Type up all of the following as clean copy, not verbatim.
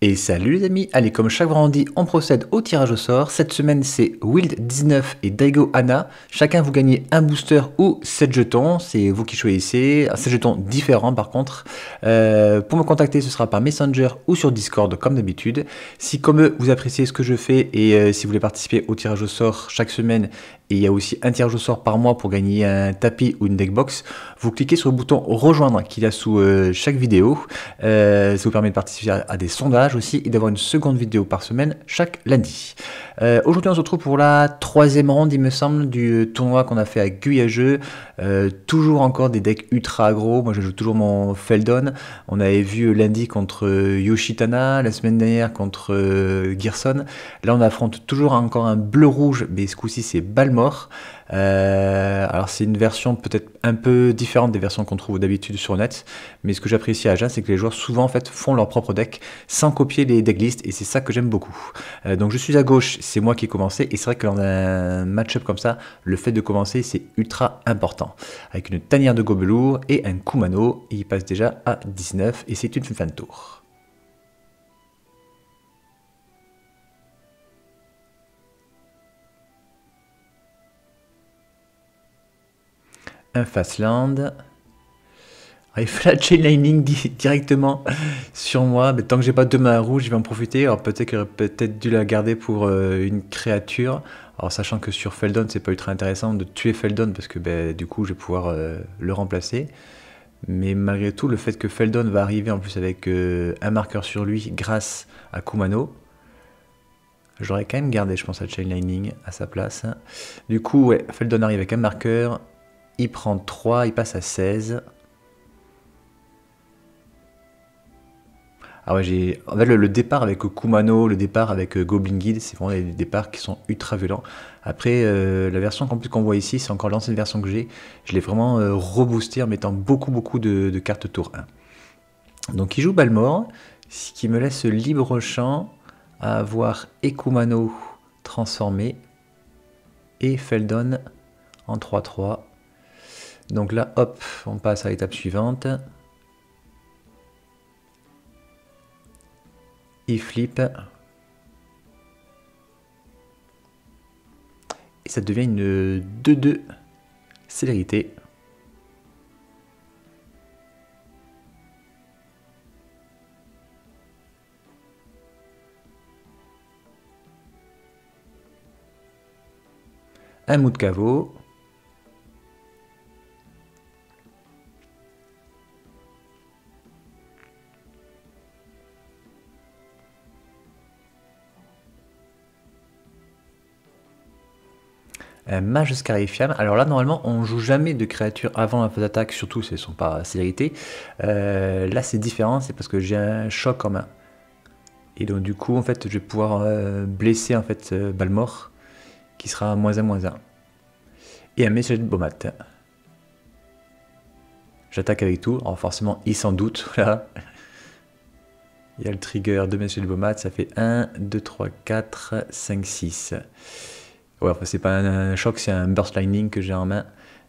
Et salut les amis, allez comme chaque vendredi on procède au tirage au sort. Cette semaine c'est Wild19 et Daigo Anna. Chacun vous gagnez un booster ou 7 jetons, c'est vous qui choisissez. 7 jetons différents par contre. Pour me contacter ce sera par Messenger ou sur Discord comme d'habitude. Si comme eux vous appréciez ce que je fais et si vous voulez participer au tirage au sort chaque semaine, et il y a aussi un tirage au sort par mois pour gagner un tapis ou une deckbox, vous cliquez sur le bouton rejoindre qu'il y a sous chaque vidéo. Ça vous permet de participer à des sondages aussi et d'avoir une seconde vidéo par semaine chaque lundi. Aujourd'hui on se retrouve pour la troisième ronde il me semble du tournoi qu'on a fait avec Guyageux. Toujours encore des decks ultra aggro, moi je joue toujours mon Feldon. On avait vu lundi contre Yoshitana, la semaine dernière contre Gerson. Là on affronte toujours encore un bleu-rouge, mais ce coup-ci c'est Balmor. Alors c'est une version peut-être un peu différente des versions qu'on trouve d'habitude sur net, mais ce que j'apprécie à Agen c'est que les joueurs souvent en fait font leur propre deck sans copier les decklists et c'est ça que j'aime beaucoup. Donc je suis à gauche, c'est moi qui ai commencé et c'est vrai que dans un match-up comme ça, le fait de commencer c'est ultra important. Avec une tanière de gobelour et un Kumano, il passe déjà à 19 et c'est une fin de tour. Un Fastland. Ah, il fait la chain lightning directement sur moi. Mais tant que j'ai pas deux mains rouges, je vais en profiter. Alors peut-être que j'aurais peut-être dû la garder pour une créature. Alors sachant que sur Feldon, c'est pas ultra intéressant de tuer Feldon parce que du coup, je vais pouvoir le remplacer. Mais malgré tout, le fait que Feldon va arriver en plus avec un marqueur sur lui grâce à Kumano, j'aurais quand même gardé, je pense, la chain lightning à sa place. Du coup, ouais, Feldon arrive avec un marqueur. Il prend 3, il passe à 16. Ah ouais, en fait, le départ avec Kumano, le départ avec Goblin Guide, c'est vraiment des départs qui sont ultra violents. Après, la version qu'on voit ici, c'est encore l'ancienne version que j'ai. Je l'ai vraiment reboosté en mettant beaucoup de cartes tour 1. Donc il joue Balmor, ce qui me laisse libre champ à avoir et Kumano transformé et Feldon en 3-3. Donc là, hop, on passe à l'étape suivante. Il flippe. Et ça devient une 2-2 célérité. Un mou de caveau. Un mage scarifiable. Alors là, normalement, on joue jamais de créatures avant la phase d'attaque, surtout si elles ne sont pas célérité. Là, c'est différent, c'est parce que j'ai un choc en main. Et donc, du coup, en fait, je vais pouvoir blesser en fait Balmor, qui sera -1/-1. Et un message de Bomat. J'attaque avec tout. Alors, forcément, il s'en doute. Là. Il y a le trigger de message de Bomat. Ça fait 1, 2, 3, 4, 5, 6. Ouais, enfin, c'est pas un choc, c'est un burst lightning que j'ai en main.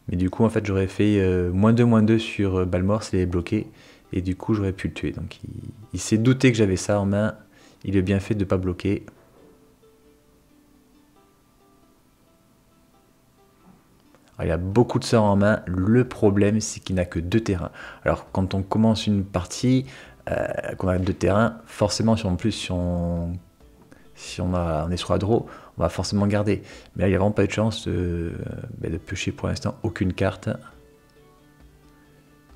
Mais du coup, en fait, j'aurais fait -2/-2 sur Balmor, s'il est bloqué. Et du coup, j'aurais pu le tuer. Donc, il s'est douté que j'avais ça en main. Il a bien fait de ne pas bloquer. Alors, il a beaucoup de sorts en main. Le problème, c'est qu'il n'a que 2 terrains. Alors, quand on commence une partie, qu'on a 2 terrains, forcément, si on est sur la draw, on va forcément garder. Mais là, il n'y a vraiment pas eu de chance de piocher pour l'instant aucune carte.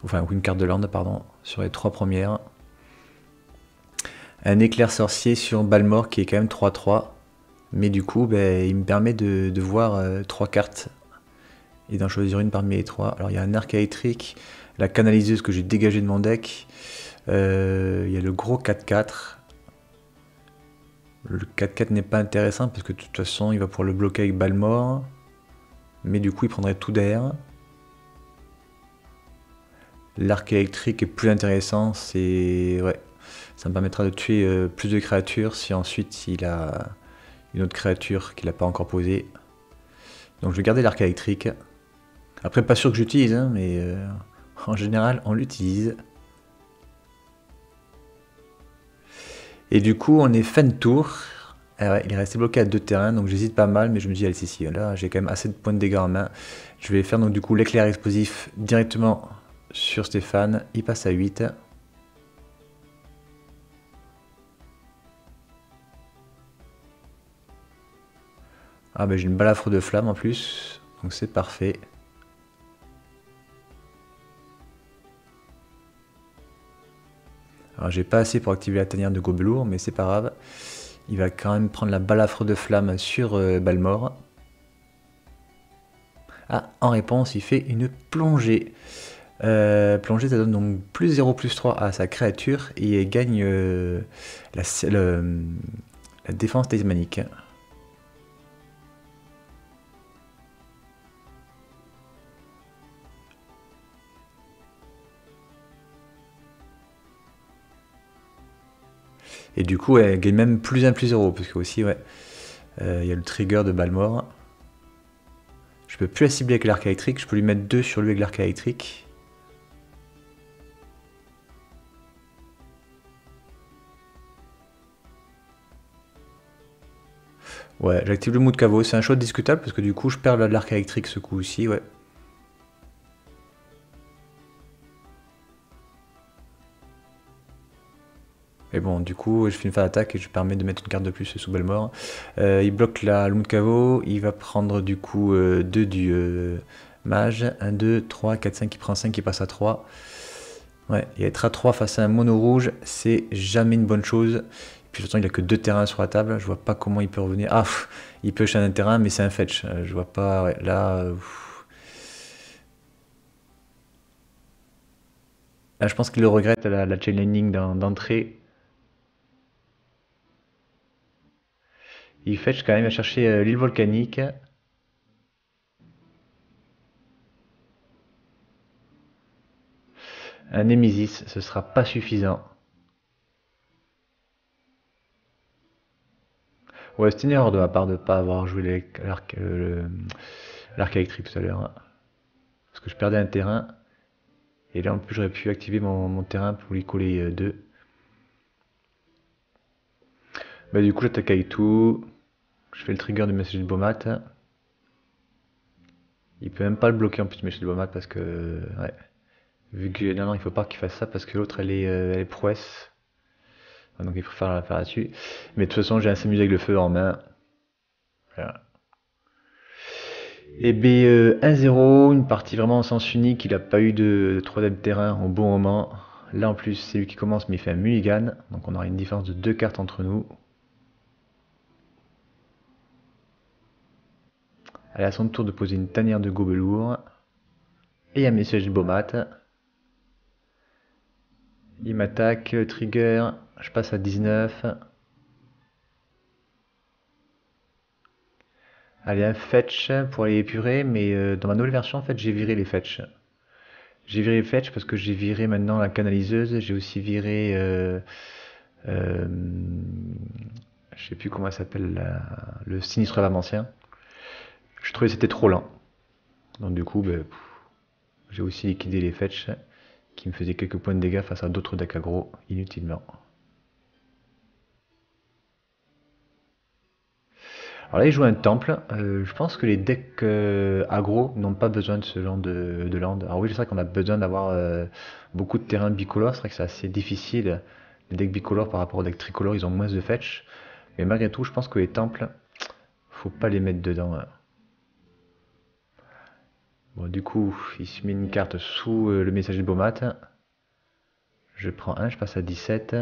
Enfin, aucune carte de land, pardon, sur les 3 premières. Un éclair sorcier sur Balmor qui est quand même 3-3. Mais du coup, il me permet de voir 3 cartes et d'en choisir une parmi les 3. Alors, il y a un arc électrique, la canaliseuse que j'ai dégagée de mon deck. Il y a le gros 4-4. Le 4-4 n'est pas intéressant parce que de toute façon il va pouvoir le bloquer avec Balmor. Mais du coup il prendrait tout d'air. L'arc électrique est plus intéressant. Ouais, ça me permettra de tuer plus de créatures si ensuite il a une autre créature qu'il n'a pas encore posée. Donc je vais garder l'arc électrique. Après pas sûr que j'utilise, hein, mais en général on l'utilise. Et du coup, on est fin de tour. Ah ouais, il est resté bloqué à 2 terrains, donc j'hésite pas mal, mais je me dis, allez, si, là, j'ai quand même assez de points de dégâts en main. Je vais faire donc du coup l'éclair explosif directement sur Stéphane. Il passe à 8. Ah ben j'ai une balafre de flamme en plus, donc c'est parfait. Alors j'ai pas assez pour activer la tanière de gobelour, mais c'est pas grave. Il va quand même prendre la balafre de flamme sur Balmor. Ah, en réponse, il fait une plongée. Plongée, ça donne donc plus 0, plus 3 à sa créature et il gagne la défense talismanique. Et du coup, elle gagne même plus 1, plus 0, parce que aussi, ouais, il y a le trigger de Balmor. Je peux plus la cibler avec l'arc électrique, je peux lui mettre 2 sur lui avec l'arc électrique. Ouais, j'active le mot de caveau, c'est un choix discutable parce que du coup je perds l'arc électrique ce coup aussi, ouais. Et bon, du coup, je fais une fin d'attaque et je permets de mettre une carte de plus sous Belmore. Il bloque le mot de caveau, il va prendre du coup 2 du mage, 1, 2, 3, 4, 5, il prend 5, il passe à 3. Ouais, et être à 3 face à un mono rouge, c'est jamais une bonne chose. Puis de toute façon, il a que 2 terrains sur la table, je vois pas comment il peut revenir. Ah, il peut changer un terrain, mais c'est un fetch. Je vois pas, ouais, là... Là, je pense qu'il le regrette, la chain lightning d'entrée. Il fetch quand même à chercher l'île volcanique. Un Nemesis, ce sera pas suffisant. Ouais, c'était une erreur de ma part de ne pas avoir joué l'arc électrique tout à l'heure, hein. Parce que je perdais un terrain. Et là, en plus, j'aurais pu activer mon terrain pour lui coller 2. Bah, du coup, j'attaque avec tout. Je fais le trigger de Message de Bomat. Il peut même pas le bloquer en plus, Message de Bomat, parce que. Ouais. Vu que. Non, non, il faut pas qu'il fasse ça parce que l'autre, elle est prouesse. Donc, il préfère la faire là-dessus. Mais de toute façon, j'ai un s'amuser avec le feu en main. Voilà. Et B 1-0, une partie vraiment en sens unique, il n'a pas eu de troisième terrain au bon moment. Là en plus c'est lui qui commence mais il fait un mulligan, donc on aura une différence de 2 cartes entre nous. Allez, à son tour de poser une tanière de gobelour. Et un message de Bomat. Il m'attaque, trigger, je passe à 19. Allez, un fetch pour aller épurer, mais dans ma nouvelle version en fait j'ai viré les fetch. J'ai viré les fetch parce que j'ai viré maintenant la canaliseuse, j'ai aussi viré euh, je sais plus comment elle s'appelle, le sinistre lame ancien. Je trouvais que c'était trop lent. Donc du coup, ben, j'ai aussi liquidé les fetch qui me faisaient quelques points de dégâts face à d'autres decks aggro inutilement. Alors là, il joue un temple. Je pense que les decks aggro n'ont pas besoin de ce genre de land. Alors oui, c'est vrai qu'on a besoin d'avoir beaucoup de terrains bicolores. C'est vrai que c'est assez difficile. Les decks bicolores par rapport aux decks tricolores, ils ont moins de fetch. Mais malgré tout, je pense que les temples, faut pas les mettre dedans, hein. Bon, du coup, il se met une carte sous le messager de Bomat. Je prends un, je passe à 17.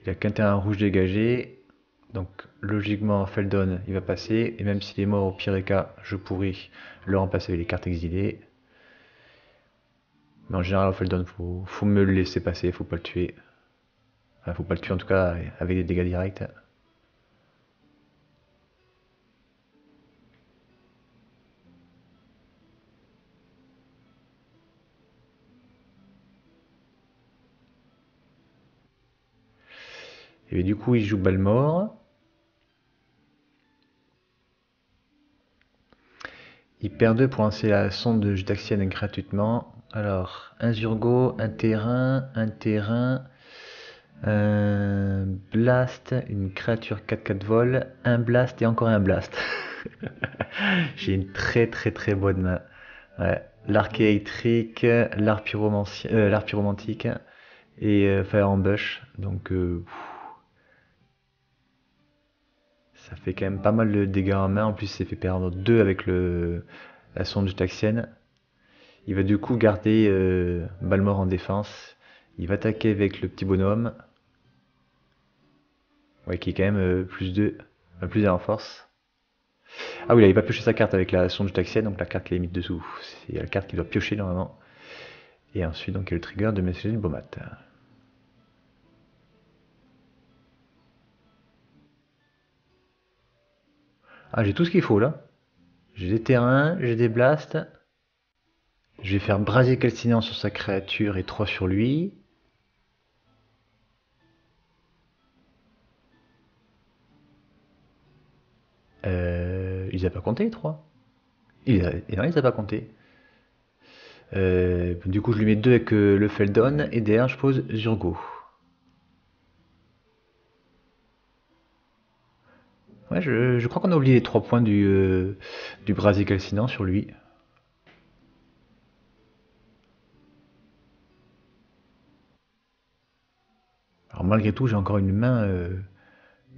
Il a qu'un terrain rouge dégagé. Donc, logiquement, Feldon, il va passer. Et même s'il est mort, au pire des cas, je pourrais le remplacer avec les cartes exilées. Mais en général, Feldon, faut me le laisser passer, faut pas le tuer. Enfin, faut pas le tuer en tout cas avec des dégâts directs. Et du coup, il joue Balmor. Il perd 2 pour lancer la sonde de Jutaxienne gratuitement. Alors, un Zurgo, un terrain, un Blast, une créature 4-4 vol, un Blast et encore un Blast. J'ai une très bonne main. Ouais. L'arc électrique, l'arc pyromantique et Fire Ambush. Donc ça fait quand même pas mal de dégâts en main. En plus, c'est fait perdre 2 avec la sonde Jutaxienne. Il va du coup garder Balmor en défense. Il va attaquer avec le petit bonhomme. Ouais, qui est quand même plus 2, plus 1 en force. Ah oui, là, il va piocher sa carte avec la sonde Jutaxienne, donc la carte qui est mise dessous. C'est la carte qu'il doit piocher normalement. Et ensuite, donc, il y a le trigger de Messager de Bomat. Ah, j'ai tout ce qu'il faut là. J'ai des terrains, j'ai des blasts. Je vais faire brasier calcinant sur sa créature et 3 sur lui. Il a pas compté 3. Non, il a pas compté. Du coup, je lui mets 2 avec le Feldon et derrière, je pose Zurgo. Ouais, je crois qu'on a oublié les 3 points du brasier calcinant sur lui. Alors malgré tout, j'ai encore une main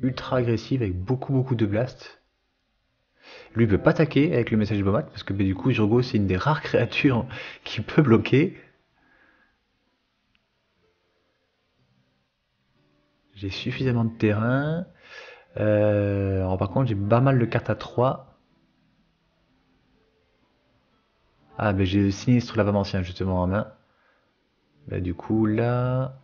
ultra agressive avec beaucoup de blast. Lui peut pas attaquer avec le message de Bomat parce que du coup, Zurgo, c'est une des rares créatures qui peut bloquer. J'ai suffisamment de terrain. Alors par contre, j'ai pas mal de cartes à 3. Ah, ben j'ai le sinistre Lavamentien justement en main. Ben, du coup, là...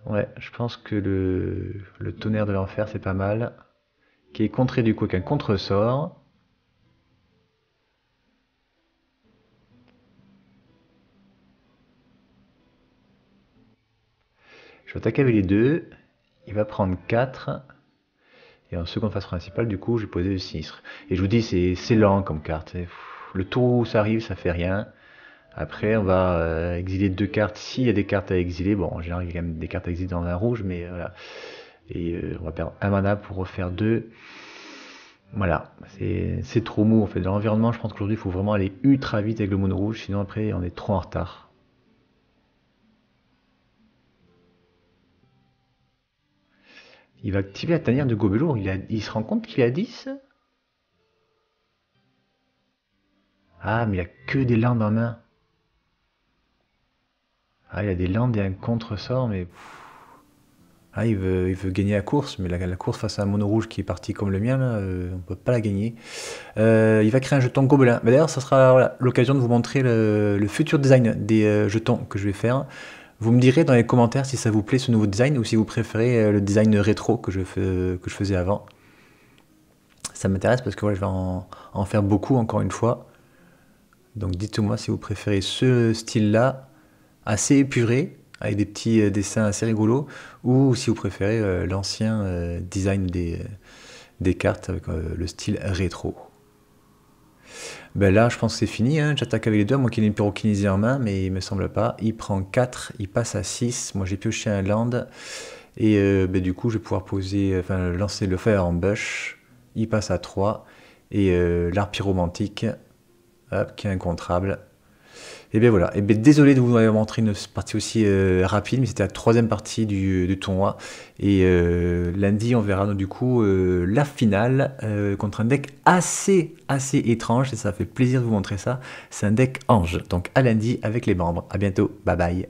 Ouais, je pense que le tonnerre de l'enfer, c'est pas mal. Qui est contré du coup avec un contre-sort. Je vais attaquer avec les 2. Il va prendre 4. Et en seconde phase principale, du coup, j'ai posé le sinistre. Et je vous dis, c'est lent comme carte. Le tour où ça arrive, ça fait rien. Après, on va exiler 2 cartes. S'il y a des cartes à exiler, bon, en général, il y a quand même des cartes à exiler dans un rouge, mais voilà. Et on va perdre un mana pour refaire 2. Voilà, c'est trop mou en fait. Dans l'environnement, je pense qu'aujourd'hui, il faut vraiment aller ultra vite avec le mono rouge, sinon après, on est trop en retard. Il va activer la tanière de Gobelour. Il se rend compte qu'il a 10. Ah, mais il a que des landes en main. Ah, il a des landes et un contre-sort, mais... Ah, il veut gagner la course, mais la course face à un mono rouge qui est parti comme le mien, là, on peut pas la gagner. Il va créer un jeton gobelin. Mais d'ailleurs, ça sera voilà, l'occasion de vous montrer le futur design des jetons que je vais faire. Vous me direz dans les commentaires si ça vous plaît ce nouveau design ou si vous préférez le design rétro que je faisais avant. Ça m'intéresse parce que voilà, je vais en faire beaucoup encore une fois. Donc dites-moi si vous préférez ce style-là, assez épuré, avec des petits dessins assez rigolos, ou si vous préférez l'ancien design des cartes avec le style rétro. Ben là, je pense que c'est fini, hein. J'attaque avec les 2, moi qui ai une pyrokinésie en main, mais il me semble pas. Il prend 4, il passe à 6, moi j'ai pioché un land, et ben, du coup je vais pouvoir lancer le Fire Ambush, il passe à 3, et l'art pyromantique, hop, qui est incontrable. Et bien voilà, et bien désolé de vous avoir montré une partie aussi rapide, mais c'était la 3e partie du tournoi. Et lundi, on verra du coup la finale contre un deck assez étrange, et ça fait plaisir de vous montrer ça. C'est un deck ange, donc à lundi avec les membres. À bientôt, bye bye.